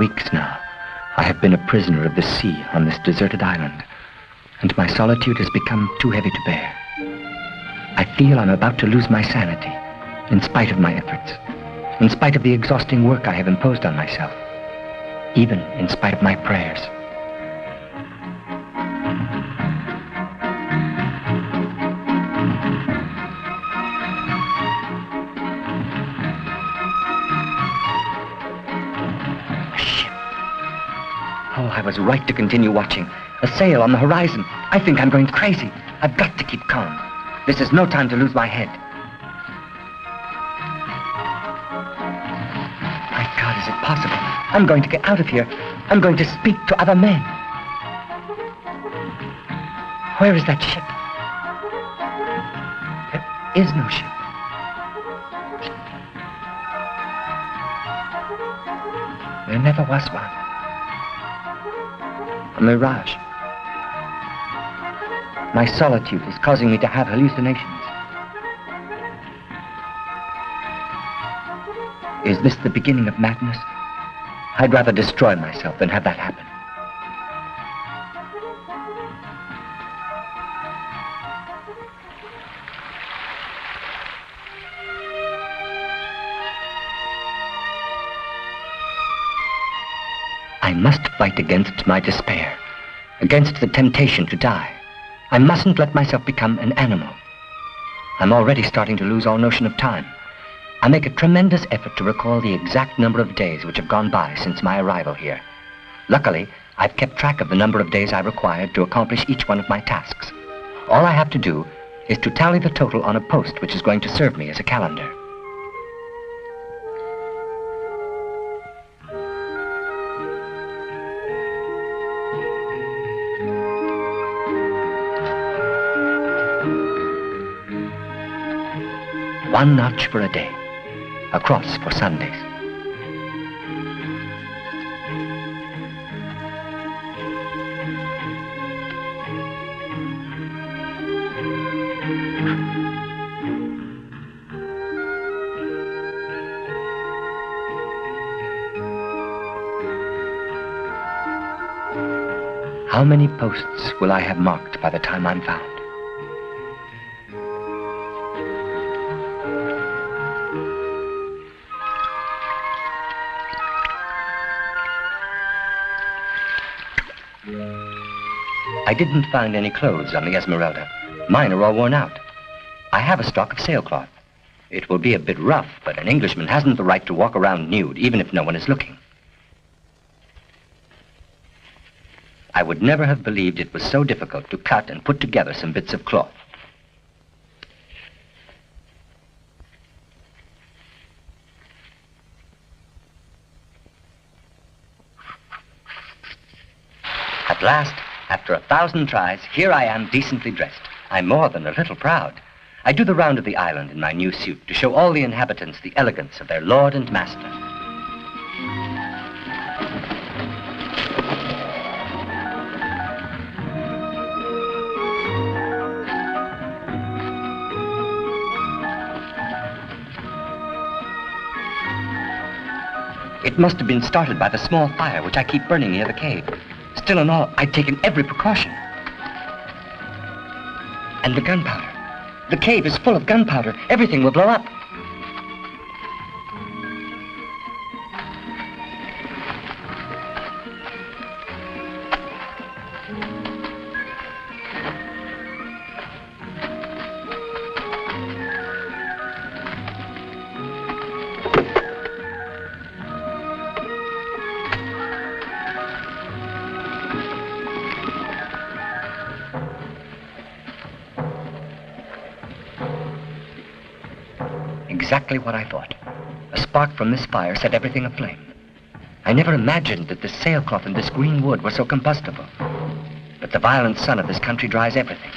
weeks now, I have been a prisoner of the sea on this deserted island, and my solitude has become too heavy to bear. I feel I'm about to lose my sanity, in spite of my efforts, in spite of the exhausting work I have imposed on myself, even in spite of my prayers. Oh, I was right to continue watching. A sail on the horizon. I think I'm going crazy. I've got to keep calm. This is no time to lose my head. My God, is it possible? I'm going to get out of here. I'm going to speak to other men. Where is that ship? There is no ship. There never was one. A mirage. My solitude is causing me to have hallucinations. Is this the beginning of madness? I'd rather destroy myself than have that happen. I must fight against my despair, against the temptation to die. I mustn't let myself become an animal. I'm already starting to lose all notion of time. I make a tremendous effort to recall the exact number of days which have gone by since my arrival here. Luckily, I've kept track of the number of days I required to accomplish each one of my tasks. All I have to do is to tally the total on a post which is going to serve me as a calendar. One notch for a day, a cross for Sundays. How many posts will I have marked by the time I'm found? I didn't find any clothes on the Esmeralda. Mine are all worn out. I have a stock of sailcloth. It will be a bit rough, but an Englishman hasn't the right to walk around nude, even if no one is looking. I would never have believed it was so difficult to cut and put together some bits of cloth. At last, after 1,000 tries, here I am decently dressed. I'm more than a little proud. I do the round of the island in my new suit to show all the inhabitants the elegance of their lord and master. It must have been started by the small fire which I keep burning near the cave. Still and all, I'd taken every precaution. And the gunpowder. The cave is full of gunpowder. Everything will blow up. Exactly what I thought. A spark from this fire set everything aflame. I never imagined that this sailcloth and this green wood were so combustible. But the violent sun of this country dries everything.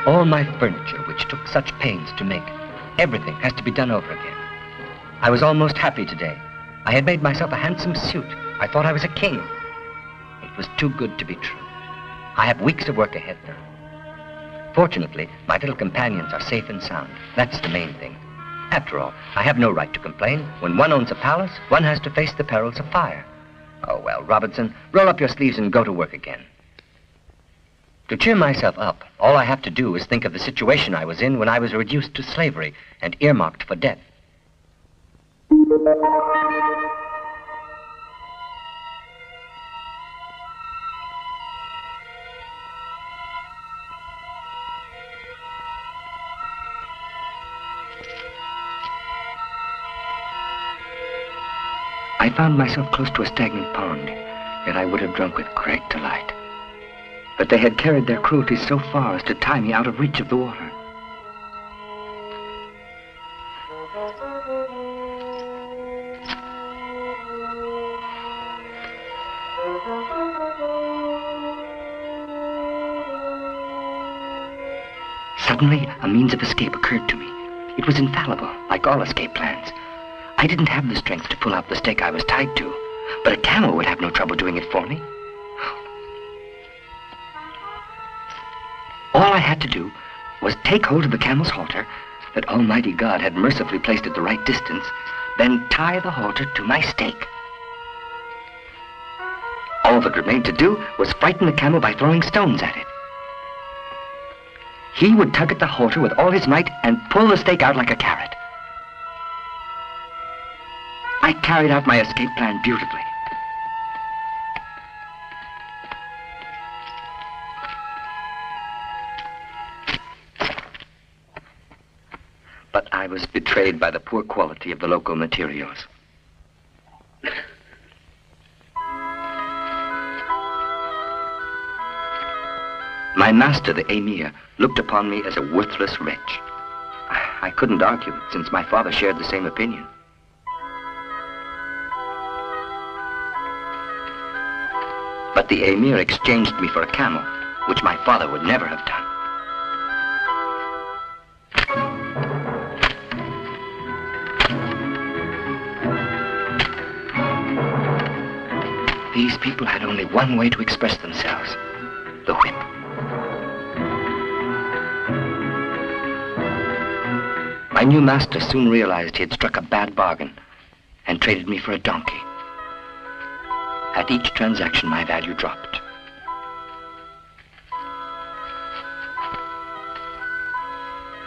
All my furniture, which took such pains to make, everything has to be done over again. I was almost happy today. I had made myself a handsome suit. I thought I was a king. It was too good to be true. I have weeks of work ahead now. Fortunately, my little companions are safe and sound. That's the main thing. After all, I have no right to complain. When one owns a palace, one has to face the perils of fire. Oh, well, Robinson, roll up your sleeves and go to work again. To cheer myself up, all I have to do is think of the situation I was in when I was reduced to slavery and earmarked for death. I found myself close to a stagnant pond, yet I would have drunk with great delight. But they had carried their cruelty so far as to tie me out of reach of the water. Suddenly, a means of escape occurred to me. It was infallible, like all escape plans. I didn't have the strength to pull out the stake I was tied to, but a camel would have no trouble doing it for me. All I had to do was take hold of the camel's halter that Almighty God had mercifully placed at the right distance, then tie the halter to my stake. All that remained to do was frighten the camel by throwing stones at it. He would tug at the halter with all his might and pull the stake out like a carrot. I carried out my escape plan beautifully. But I was betrayed by the poor quality of the local materials. My master, the emir, looked upon me as a worthless wretch. I couldn't argue it, since my father shared the same opinion. But the emir exchanged me for a camel, which my father would never have done. These people had only one way to express themselves: the whip. My new master soon realized he had struck a bad bargain and traded me for a donkey. At each transaction, my value dropped.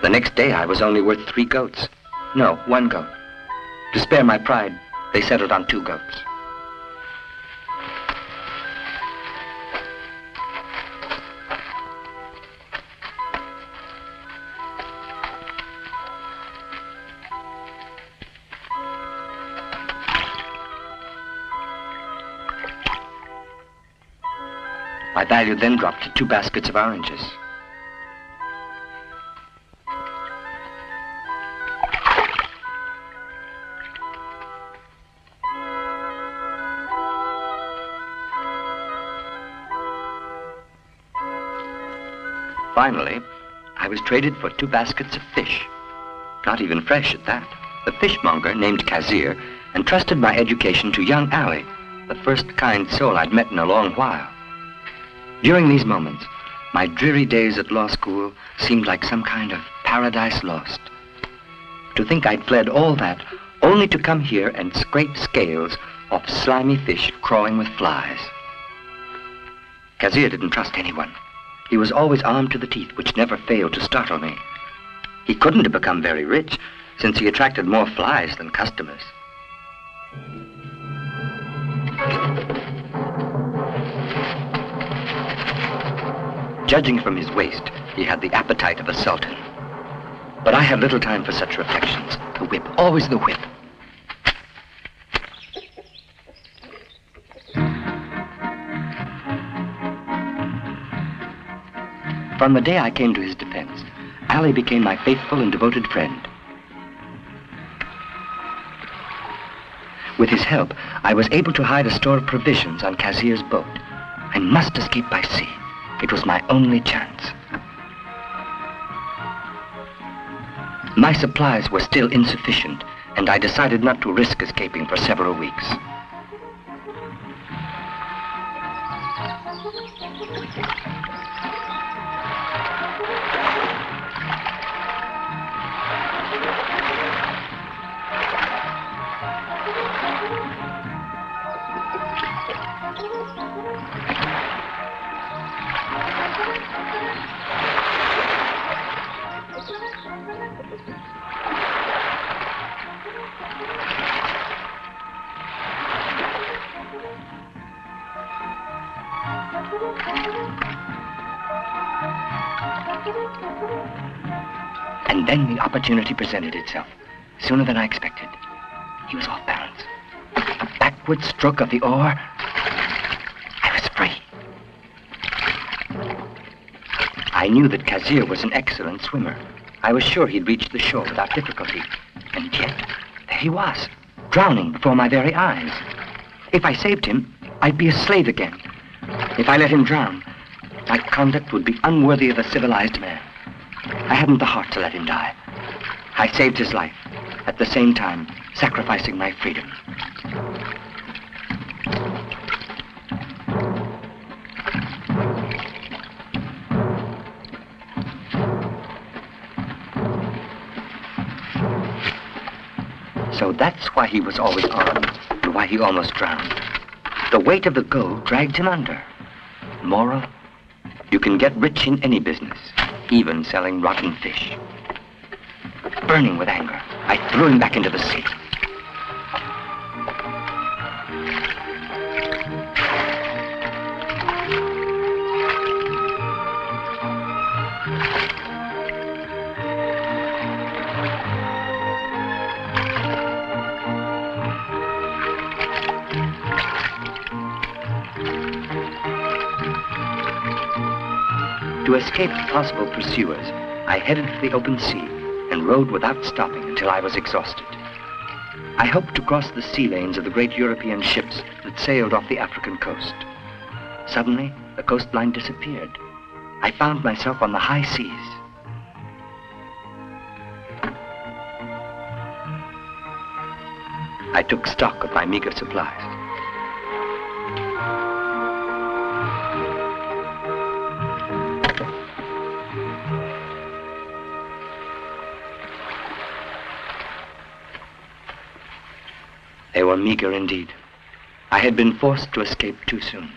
The next day, I was only worth 3 goats. No, 1 goat. To spare my pride, they settled on 2 goats. My value then dropped to 2 baskets of oranges. Finally, I was traded for 2 baskets of fish. Not even fresh at that. The fishmonger, named Kazir, entrusted my education to young Ali, the first kind soul I'd met in a long while. During these moments, my dreary days at law school seemed like some kind of paradise lost. To think I'd fled all that, only to come here and scrape scales off slimy fish crawling with flies. Kazir didn't trust anyone. He was always armed to the teeth, which never failed to startle me. He couldn't have become very rich, since he attracted more flies than customers. Judging from his waist, he had the appetite of a sultan. But I had little time for such reflections. The whip, always the whip. From the day I came to his defense, Ali became my faithful and devoted friend. With his help, I was able to hide a store of provisions on Kazir's boat. I must escape by sea. It was my only chance. My supplies were still insufficient, and I decided not to risk escaping for several weeks. And then the opportunity presented itself, sooner than I expected. He was off balance. A backward stroke of the oar. I was free. I knew that Kazir was an excellent swimmer. I was sure he'd reach the shore without difficulty. And yet, there he was, drowning before my very eyes. If I saved him, I'd be a slave again. If I let him drown, my conduct would be unworthy of a civilized man. I hadn't the heart to let him die. I saved his life, at the same time sacrificing my freedom. So that's why he was always armed, and why he almost drowned. The weight of the gold dragged him under. Moral, you can get rich in any business, even selling rotten fish. Burning with anger, I threw him back into the sea. To escape possible pursuers, I headed for the open sea and rowed without stopping until I was exhausted. I hoped to cross the sea lanes of the great European ships that sailed off the African coast. Suddenly, the coastline disappeared. I found myself on the high seas. I took stock of my meager supplies. They were meager indeed. I had been forced to escape too soon.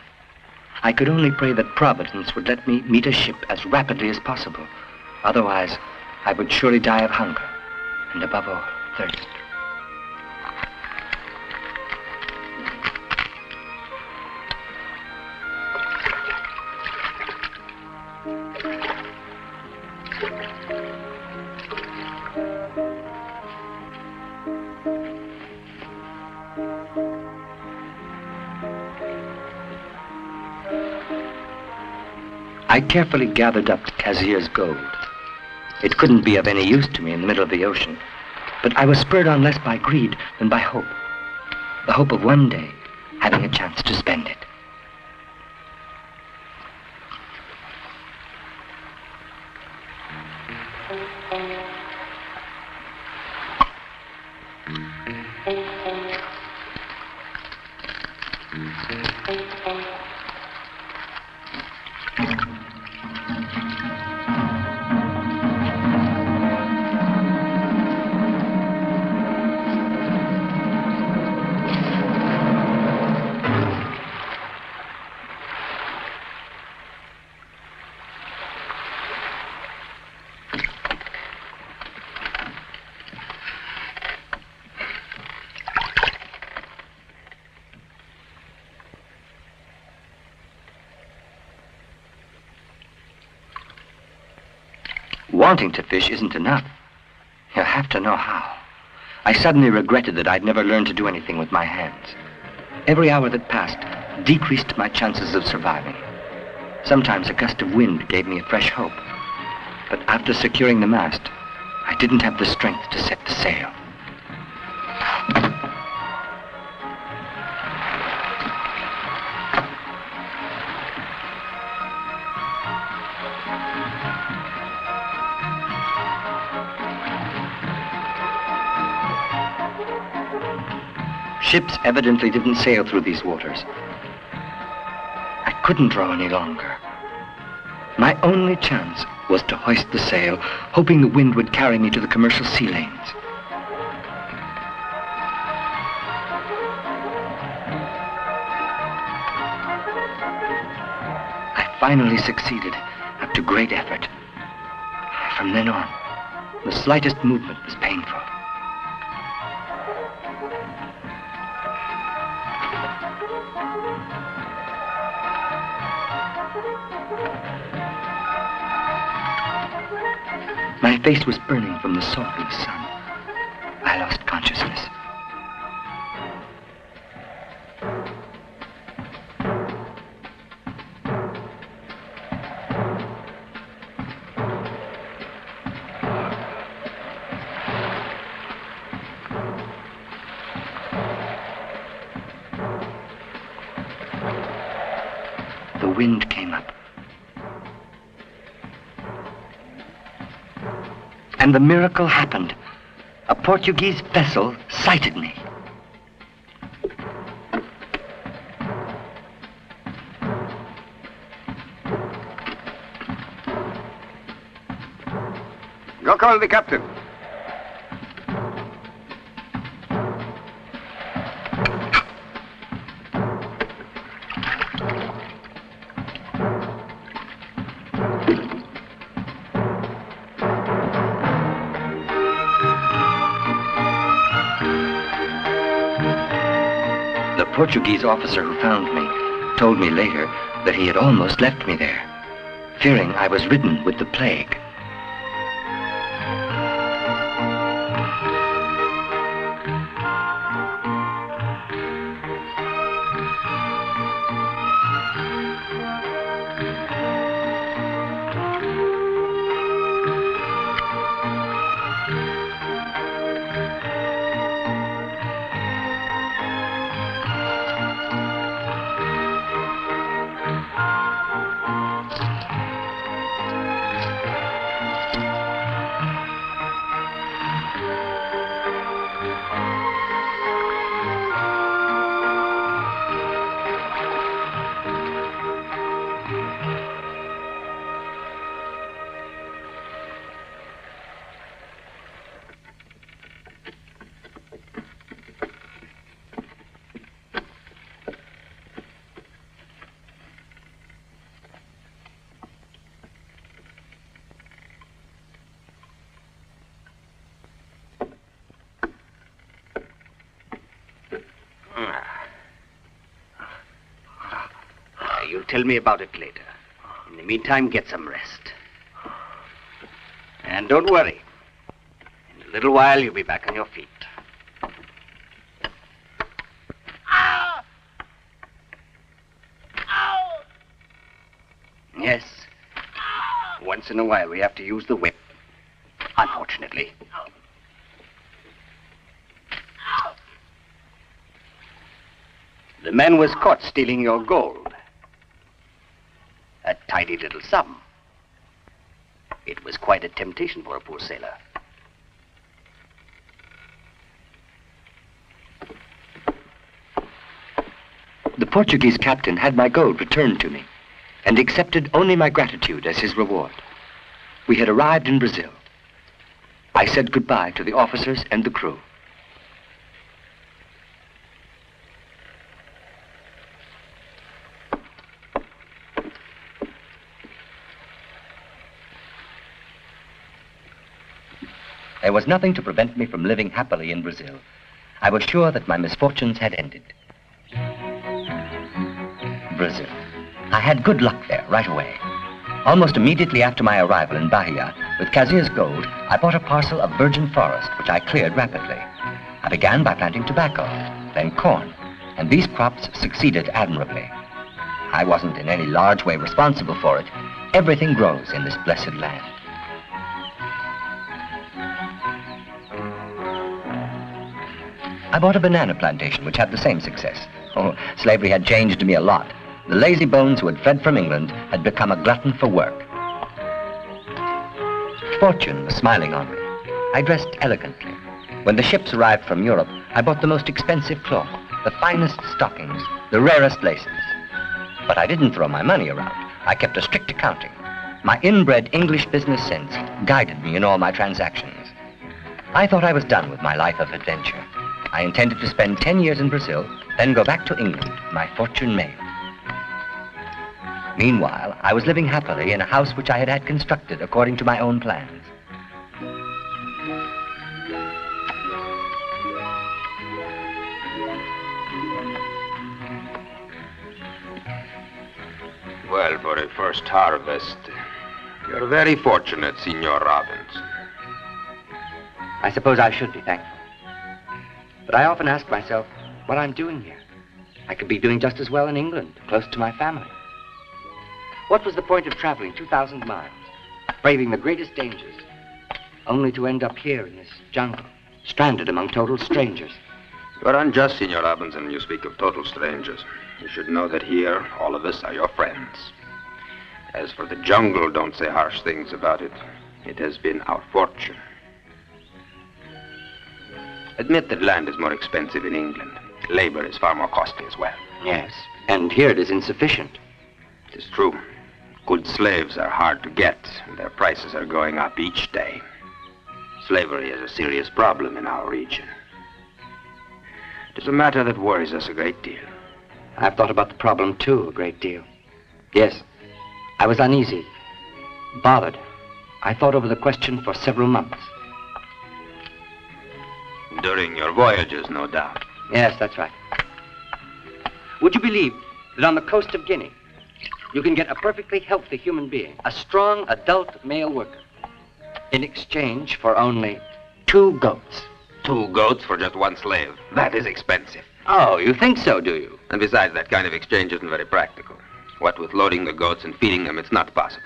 I could only pray that Providence would let me meet a ship as rapidly as possible. Otherwise, I would surely die of hunger, and above all, thirst. I carefully gathered up Kazir's gold. It couldn't be of any use to me in the middle of the ocean, but I was spurred on less by greed than by hope. The hope of one day having a chance to spend it. Wanting to fish isn't enough. You'll have to know how. I suddenly regretted that I'd never learned to do anything with my hands. Every hour that passed decreased my chances of surviving. Sometimes a gust of wind gave me a fresh hope. But after securing the mast, I didn't have the strength to set the sail. Ships evidently didn't sail through these waters. I couldn't row any longer. My only chance was to hoist the sail, hoping the wind would carry me to the commercial sea lanes. finally succeeded, after great effort. From then on, the slightest movement was painful. My face was burning from the salt of the sun. I lost consciousness. The wind came up. And the miracle happened. A Portuguese vessel sighted me. Go call the captain. The Portuguese officer who found me told me later that he had almost left me there, fearing I was ridden with the plague. You'll tell me about it later. In the meantime, get some rest. And don't worry. In a little while, you'll be back on your feet. Yes. Once in a while, we have to use the whip. Unfortunately. The man was caught stealing your gold. A tidy little sum. It was quite a temptation for a poor sailor. The Portuguese captain had my gold returned to me and accepted only my gratitude as his reward. We had arrived in Brazil. I said goodbye to the officers and the crew. There was nothing to prevent me from living happily in Brazil. I was sure that my misfortunes had ended. Brazil. I had good luck there right away. Almost immediately after my arrival in Bahia, with Kazir's gold, I bought a parcel of virgin forest, which I cleared rapidly. I began by planting tobacco, then corn, and these crops succeeded admirably. I wasn't in any large way responsible for it. Everything grows in this blessed land. I bought a banana plantation which had the same success. Oh, slavery had changed me a lot. The lazy bones who had fled from England had become a glutton for work. Fortune was smiling on me. I dressed elegantly. When the ships arrived from Europe, I bought the most expensive cloth, the finest stockings, the rarest laces. But I didn't throw my money around. I kept a strict accounting. My inbred English business sense guided me in all my transactions. I thought I was done with my life of adventure. I intended to spend 10 years in Brazil, then go back to England, my fortune made. Meanwhile, I was living happily in a house which I had had constructed according to my own plans. Well, for a first harvest, you're very fortunate, Signor Robinson. I suppose I should be thankful. But I often ask myself what I'm doing here. I could be doing just as well in England, close to my family. What was the point of traveling 2,000 miles, braving the greatest dangers, only to end up here in this jungle, stranded among total strangers? You're unjust, Signor Robinson, when you speak of total strangers. You should know that here, all of us are your friends. As for the jungle, don't say harsh things about it. It has been our fortune. Admit that land is more expensive in England. Labor is far more costly as well. Yes, and here it is insufficient. It is true. Good slaves are hard to get, and their prices are going up each day. Slavery is a serious problem in our region. It is a matter that worries us a great deal. I've thought about the problem, too, a great deal. Yes, I was uneasy, bothered. I thought over the question for several months. During your voyages, no doubt. Yes, that's right. Would you believe that on the coast of Guinea, you can get a perfectly healthy human being, a strong adult male worker, in exchange for only 2 goats? 2 goats for just 1 slave. That is expensive. Oh, you think so, do you? And besides, that kind of exchange isn't very practical. What with loading the goats and feeding them, it's not possible.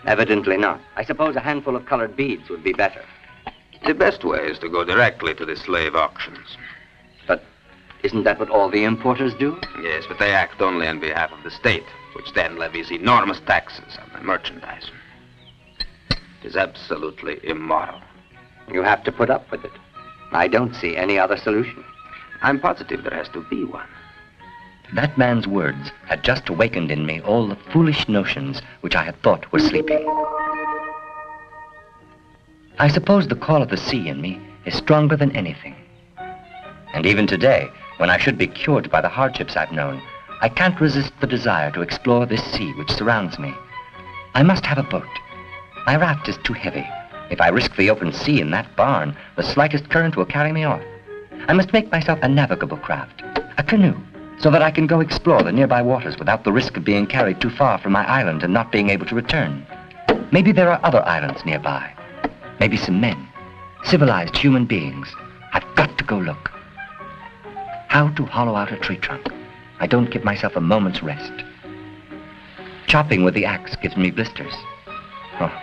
Evidently not. I suppose a handful of colored beads would be better. The best way is to go directly to the slave auctions. But isn't that what all the importers do? Yes, but they act only on behalf of the state, which then levies enormous taxes on the merchandise. It is absolutely immoral. You have to put up with it. I don't see any other solution. I'm positive there has to be one. That man's words had just awakened in me all the foolish notions which I had thought were sleeping. I suppose the call of the sea in me is stronger than anything. And even today, when I should be cured by the hardships I've known, I can't resist the desire to explore this sea which surrounds me. I must have a boat. My raft is too heavy. If I risk the open sea in that barn, the slightest current will carry me off. I must make myself a navigable craft, a canoe, so that I can go explore the nearby waters without the risk of being carried too far from my island and not being able to return. Maybe there are other islands nearby. Maybe some men, civilized human beings. I've got to go look. How to hollow out a tree trunk. I don't give myself a moment's rest. Chopping with the axe gives me blisters. Oh,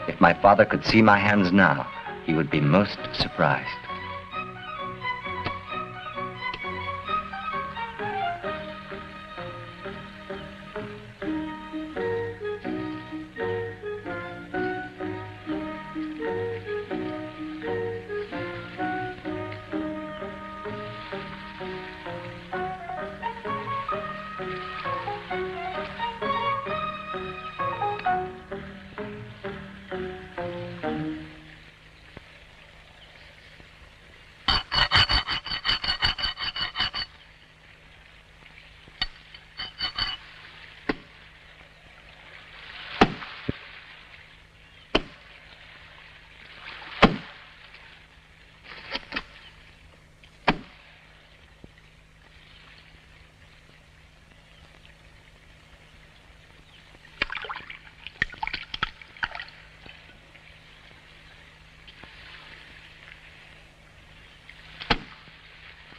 if my father could see my hands now, he would be most surprised.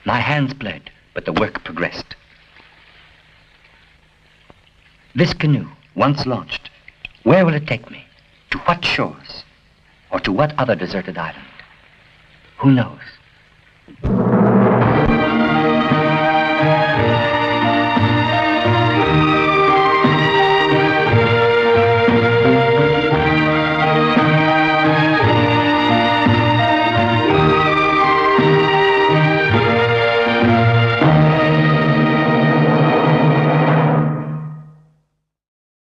My hands bled, but the work progressed. This canoe, once launched, where will it take me? To what shores? Or to what other deserted island? Who knows?